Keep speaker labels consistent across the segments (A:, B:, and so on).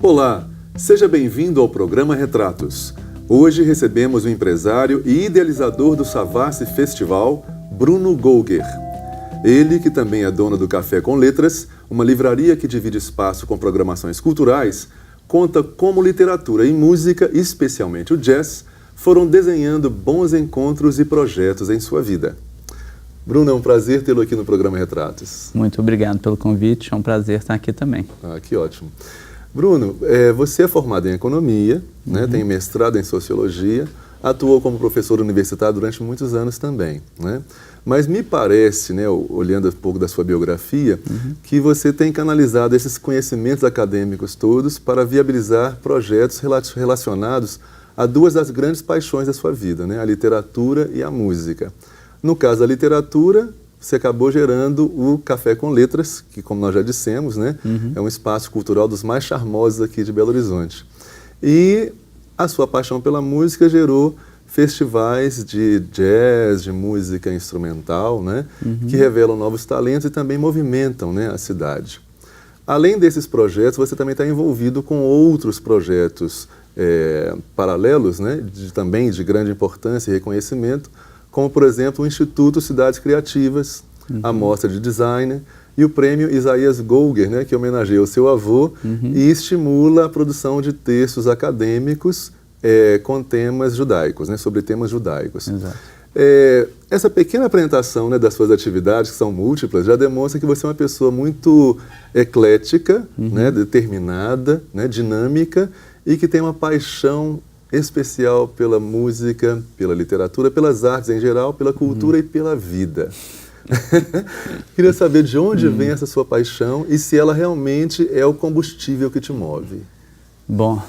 A: Olá, seja bem-vindo ao programa Retratos. Hoje recebemos o empresário e idealizador do Savassi Festival, Bruno Golger. Ele, que também é dono do Café com Letras, uma livraria que divide espaço com programações culturais, conta como literatura e música, especialmente o jazz, foram desenhando bons encontros e projetos em sua vida. Bruno, é um prazer tê-lo aqui no programa Retratos.
B: Muito obrigado pelo convite, é um prazer estar aqui também.
A: Que ótimo. Bruno, você é formado em economia, né, tem mestrado em sociologia, atuou como professor universitário durante muitos anos também, né? Mas me parece, né, olhando um pouco da sua biografia, que você tem canalizado esses conhecimentos acadêmicos todos para viabilizar projetos relacionados a duas das grandes paixões da sua vida, né, a literatura e a música. No caso da literatura, você acabou gerando o Café com Letras, que, como nós já dissemos, né, é um espaço cultural dos mais charmosos aqui de Belo Horizonte. E a sua paixão pela música gerou festivais de jazz, de música instrumental, né, que revelam novos talentos e também movimentam, né, a cidade. Além desses projetos, você também está envolvido com outros projetos paralelos, né, também de grande importância e reconhecimento, como, por exemplo, o Instituto Cidades Criativas, a Mostra de Design e o Prêmio Isaías Golger, né, que homenageia o seu avô e estimula a produção de textos acadêmicos com temas judaicos, né, sobre temas judaicos.
B: Exato.
A: Essa pequena apresentação, né, das suas atividades, que são múltiplas, já demonstra que você é uma pessoa muito eclética, né, determinada, né, dinâmica e que tem uma paixão especial pela música, pela literatura, pelas artes em geral, pela cultura e pela vida. Queria saber de onde vem essa sua paixão e se ela realmente é o combustível que te move.
B: Bom,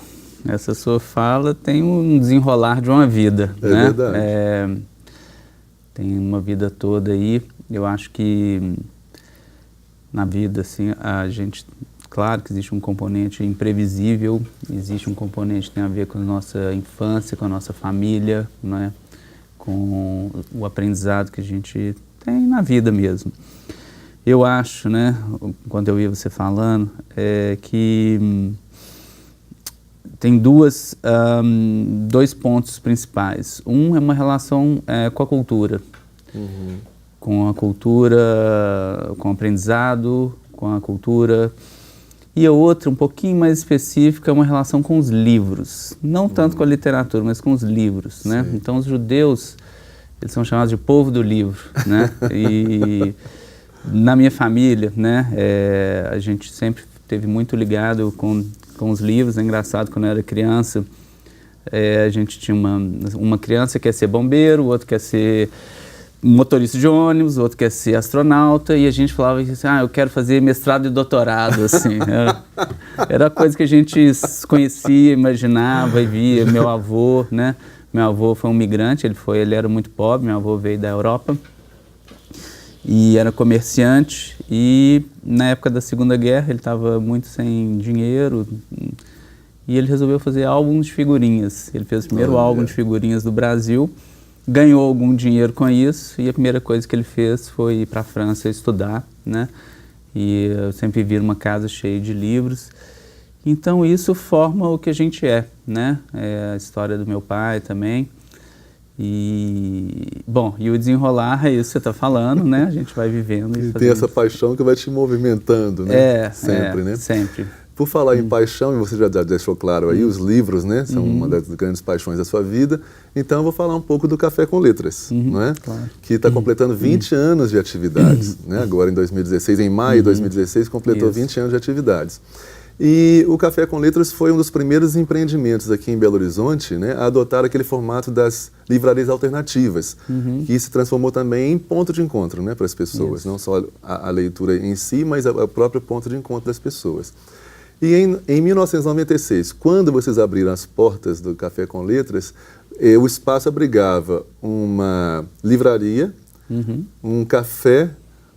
B: essa sua fala tem um desenrolar de uma vida, né?
A: Verdade.
B: Tem uma vida toda aí. Eu acho que na vida, assim, a gente... Claro que existe um componente imprevisível, existe um componente que tem a ver com a nossa infância, com a nossa família, né? Com o aprendizado que a gente tem na vida mesmo. Eu acho, né, enquanto eu ia você falando, que tem dois pontos principais. Um é uma relação com a cultura, com a cultura, com o aprendizado, com a cultura. E a outra, um pouquinho mais específica, é uma relação com os livros. Não tanto com a literatura, mas com os livros, né? Então, os judeus, eles são chamados de povo do livro, né? E na minha família, né, a gente sempre esteve muito ligado com os livros. É engraçado, quando eu era criança, a gente tinha uma criança que quer ser bombeiro, o outro quer ser motorista de ônibus, o outro quer ser astronauta, e a gente falava assim, eu quero fazer mestrado e doutorado, assim. Era coisa que a gente conhecia, imaginava e via. Meu avô, né? Meu avô foi um migrante, ele era muito pobre, meu avô veio da Europa e era comerciante, e na época da Segunda Guerra ele estava muito sem dinheiro e ele resolveu fazer álbuns de figurinhas. Ele fez o primeiro álbum de figurinhas do Brasil, ganhou algum dinheiro com isso, e a primeira coisa que ele fez foi ir para a França estudar, né? E eu sempre vi uma casa cheia de livros. Então isso forma o que a gente é, né? A história do meu pai também. E, bom, e o desenrolar é isso que você está falando, né? A gente vai vivendo e
A: tem essa paixão que vai te movimentando, né? Sempre, né?
B: Sempre.
A: Por falar em paixão, e você já deixou claro aí, os livros, né, são uma das grandes paixões da sua vida. Então eu vou falar um pouco do Café com Letras, não é?
B: Claro.
A: Que está completando 20 anos de atividades, né? Agora em 2016, em maio de 2016, completou 20 anos de atividades. E o Café com Letras foi um dos primeiros empreendimentos aqui em Belo Horizonte, né, a adotar aquele formato das livrarias alternativas, que se transformou também em ponto de encontro, né, para as pessoas. Não só a leitura em si, mas o próprio ponto de encontro das pessoas. E em 1996, quando vocês abriram as portas do Café com Letras, o espaço abrigava uma livraria, um café,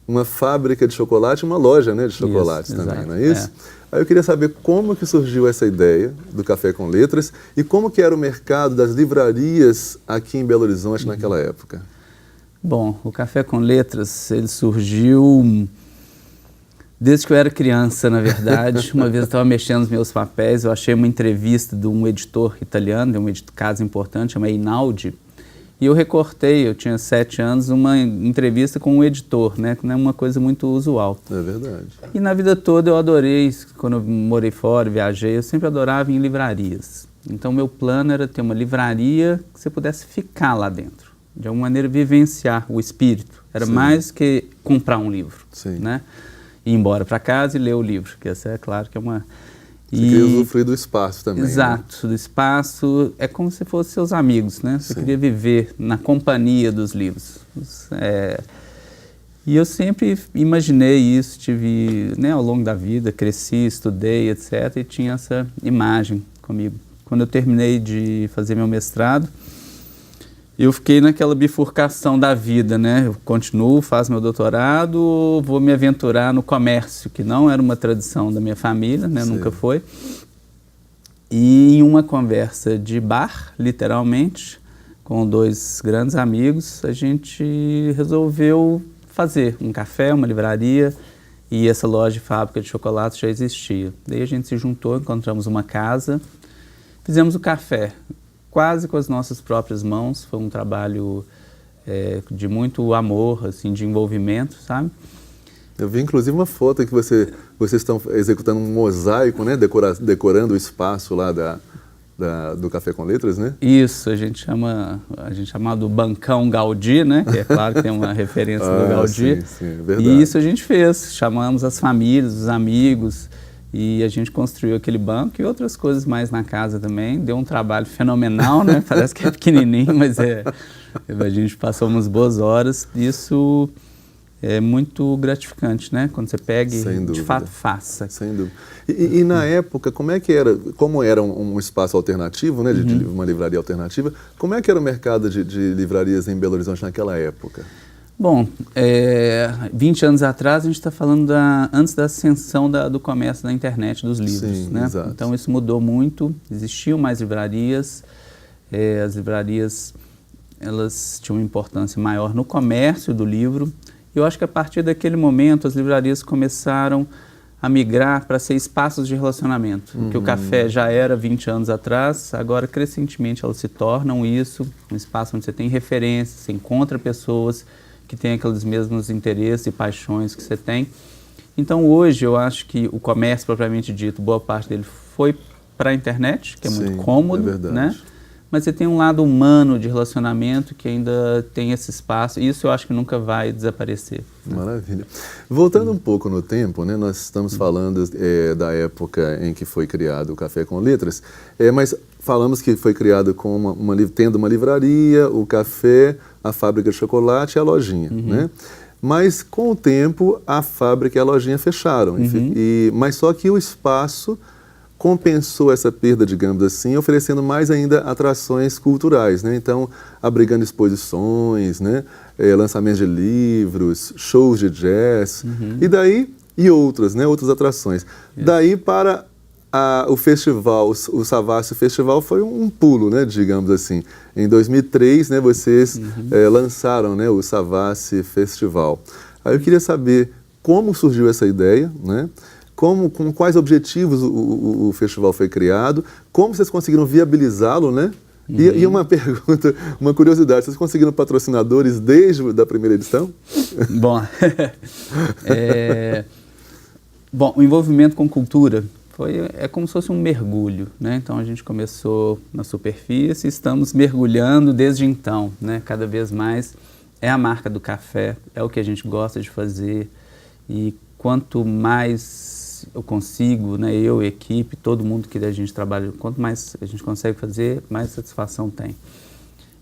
A: uma fábrica de chocolate e uma loja, né, de chocolates também, não é isso? Aí eu queria saber como que surgiu essa ideia do Café com Letras e como que era o mercado das livrarias aqui em Belo Horizonte naquela época.
B: Bom, o Café com Letras, ele surgiu Desde que eu era criança, na verdade. Uma vez eu estava mexendo nos meus papéis, eu achei uma entrevista de um editor italiano, de uma casa importante, chama Einaudi, e eu recortei, eu tinha 7 anos, uma entrevista com um editor, né, que não é uma coisa muito usual.
A: É verdade.
B: E na vida toda eu adorei, quando eu morei fora, viajei, eu sempre adorava ir em livrarias. Então meu plano era ter uma livraria que você pudesse ficar lá dentro, de alguma maneira vivenciar o espírito. Era mais que comprar um livro, né? Ir embora para casa e ler o livro, que essa é claro que é uma...
A: Você queria usufruir do espaço também.
B: Exato, do espaço, é como se fossem seus amigos, né? Você queria viver na companhia dos livros. E eu sempre imaginei isso, tive, né, ao longo da vida, cresci, estudei, etc. E tinha essa imagem comigo. Quando eu terminei de fazer meu mestrado, eu fiquei naquela bifurcação da vida, né? Eu continuo, faço meu doutorado, ou vou me aventurar no comércio, que não era uma tradição da minha família, né? Nunca foi. E em uma conversa de bar, literalmente, com 2 grandes amigos, a gente resolveu fazer um café, uma livraria, e essa loja de fábrica de chocolates já existia. Daí a gente se juntou, encontramos uma casa, fizemos o café, quase com as nossas próprias mãos. Foi um trabalho de muito amor, assim, de envolvimento, sabe?
A: Eu vi inclusive uma foto que vocês estão executando um mosaico, né? Decorando o espaço lá do Café com Letras, né?
B: Isso, a gente chama do Bancão Gaudí, né? Que é claro que tem uma referência do Gaudí.
A: Sim, é verdade.
B: E isso a gente fez, chamamos as famílias, os amigos, e a gente construiu aquele banco e outras coisas mais na casa também. Deu um trabalho fenomenal, né? Parece que é pequenininho, mas a gente passou umas boas horas. Isso é muito gratificante, né? Quando você pega e de fato faça.
A: Sem dúvida. E na época, como era um espaço alternativo, né? De uma livraria alternativa, como é que era o mercado de livrarias em Belo Horizonte naquela época?
B: Bom, 20 anos atrás a gente está falando antes da ascensão do comércio da internet, dos livros,
A: sim,
B: né?
A: Exato.
B: Então isso mudou muito, existiam mais livrarias, as livrarias elas tinham uma importância maior no comércio do livro. E eu acho que a partir daquele momento as livrarias começaram a migrar para ser espaços de relacionamento. O que o café já era 20 anos atrás, agora crescentemente elas se tornam isso, um espaço onde você tem referências, você encontra pessoas que têm aqueles mesmos interesses e paixões que você tem. Então hoje eu acho que o comércio propriamente dito, boa parte dele foi para a internet, que é muito cômodo, né? Mas você tem um lado humano de relacionamento que ainda tem esse espaço, e isso eu acho que nunca vai desaparecer.
A: Maravilha. Voltando um pouco no tempo, né, nós estamos falando da época em que foi criado o Café com Letras, mas falamos que foi criado com tendo uma livraria, o café, a fábrica de chocolate e a lojinha, né? Mas com o tempo a fábrica e a lojinha fecharam, mas só que o espaço compensou essa perda, digamos assim, oferecendo mais ainda atrações culturais, né? Então, abrigando exposições, né? Lançamentos de livros, shows de jazz, e outras, né? Outras atrações. Daí para o festival, o Savassi Festival foi um pulo, né? Digamos assim. Em 2003, né? Vocês lançaram, né? O Savassi Festival. Aí eu queria saber como surgiu essa ideia, né? Com quais objetivos o festival foi criado, como vocês conseguiram viabilizá-lo, né? E uma pergunta, uma curiosidade, vocês conseguiram patrocinadores desde a primeira edição?
B: Bom, o envolvimento com cultura é como se fosse um mergulho, né? Então a gente começou na superfície, estamos mergulhando desde então, né? Cada vez mais é a marca do café, é o que a gente gosta de fazer, e quanto mais eu consigo, né, eu, equipe, todo mundo que a gente trabalha, quanto mais a gente consegue fazer, mais satisfação tem.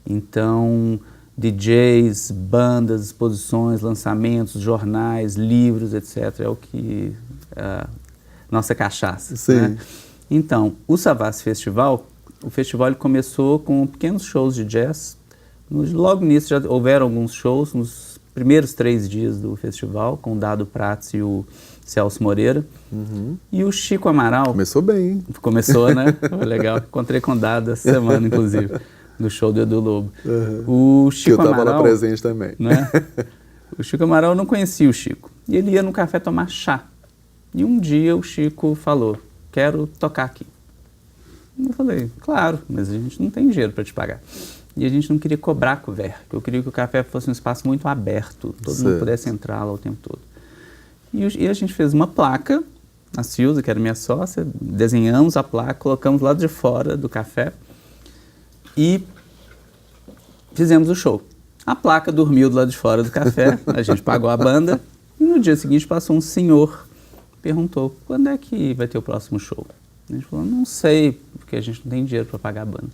B: Então, DJs, bandas, exposições, lançamentos, jornais, livros, etc. É o que nossa cachaça.
A: Sim.
B: Né? Então, o Savassi Festival, o festival ele começou com pequenos shows de jazz. Logo no início já houveram alguns shows, nos primeiros 3 dias do festival, com o Dado Prats e o Celso Moreira. E o Chico Amaral...
A: Começou bem, hein?
B: Começou, né? Foi legal. Encontrei com o Dado essa semana, inclusive, no show do Edu Lobo. O Chico
A: que eu estava
B: Amaral,
A: lá presente também.
B: Né? O Chico Amaral, eu não conhecia o Chico. E ele ia no café tomar chá. E um dia o Chico falou, quero tocar aqui. Eu falei, claro, mas a gente não tem dinheiro para te pagar. E a gente não queria cobrar couvert, porque eu queria que o café fosse um espaço muito aberto, todo mundo pudesse entrar lá o tempo todo. E a gente fez uma placa, a Silza, que era minha sócia, desenhamos a placa, colocamos lá de fora do café e fizemos o show. A placa dormiu do lado de fora do café, a gente pagou a banda e no dia seguinte passou um senhor, perguntou, quando é que vai ter o próximo show? A gente falou, não sei, porque a gente não tem dinheiro para pagar a banda.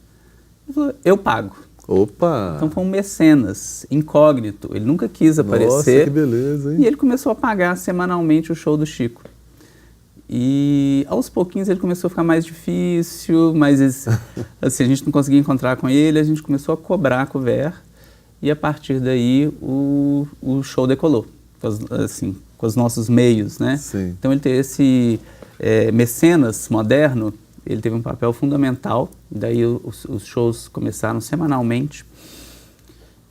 B: Ele falou, eu pago.
A: Opa!
B: Então foi um mecenas, incógnito, ele nunca quis aparecer.
A: Nossa, que beleza, hein?
B: E ele começou a pagar semanalmente o show do Chico. E aos pouquinhos ele começou a ficar mais difícil, mas assim, a gente não conseguia encontrar com ele, a gente começou a cobrar couvert e a partir daí o show decolou, com os nossos meios, né?
A: Sim.
B: Então ele teve esse mecenas moderno, ele teve um papel fundamental, daí os shows começaram semanalmente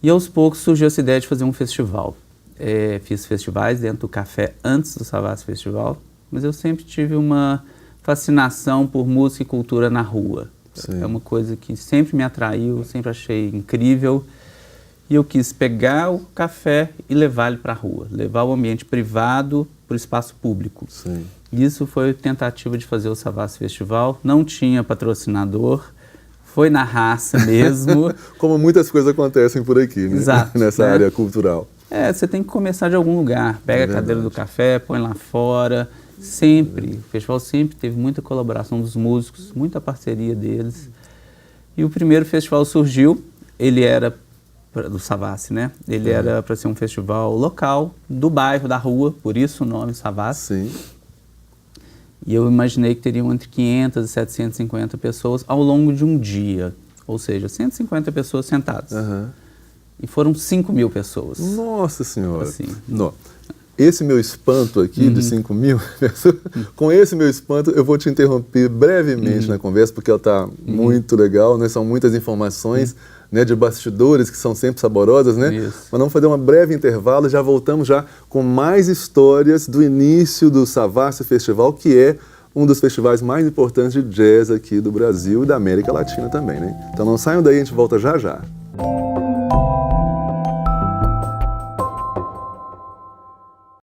B: e aos poucos surgiu essa ideia de fazer um festival. Fiz festivais dentro do café antes do Savassi Festival, mas eu sempre tive uma fascinação por música e cultura na rua. Sim. É uma coisa que sempre me atraiu, sempre achei incrível. E eu quis pegar o café e levar ele para a rua, levar o ambiente privado para o espaço público.
A: Sim.
B: Isso foi a tentativa de fazer o Savassi Festival. Não tinha patrocinador, foi na raça mesmo.
A: Como muitas coisas acontecem por aqui, né?
B: Exato,
A: nessa área cultural.
B: Você tem que começar de algum lugar. Pega a cadeira do café, põe lá fora. Sempre, o festival sempre teve muita colaboração dos músicos, muita parceria deles. E o primeiro festival surgiu, ele era do Savassi, né? Ele era para ser um festival local, do bairro, da rua, por isso o nome Savassi.
A: Sim.
B: E eu imaginei que teriam entre 500 e 750 pessoas ao longo de um dia. Ou seja, 150 pessoas sentadas. E foram 5.000 pessoas.
A: Nossa Senhora!
B: Assim.
A: Não. Esse meu espanto aqui de 5.000 pessoas, com esse meu espanto eu vou te interromper brevemente na conversa, porque ela está muito legal, né? São muitas informações né, de bastidores que são sempre saborosas, né?
B: Isso.
A: Mas vamos fazer um breve intervalo, já voltamos já com mais histórias do início do Savassi Festival, que é um dos festivais mais importantes de jazz aqui do Brasil e da América Latina também, né? Então não saiam daí, a gente volta já já.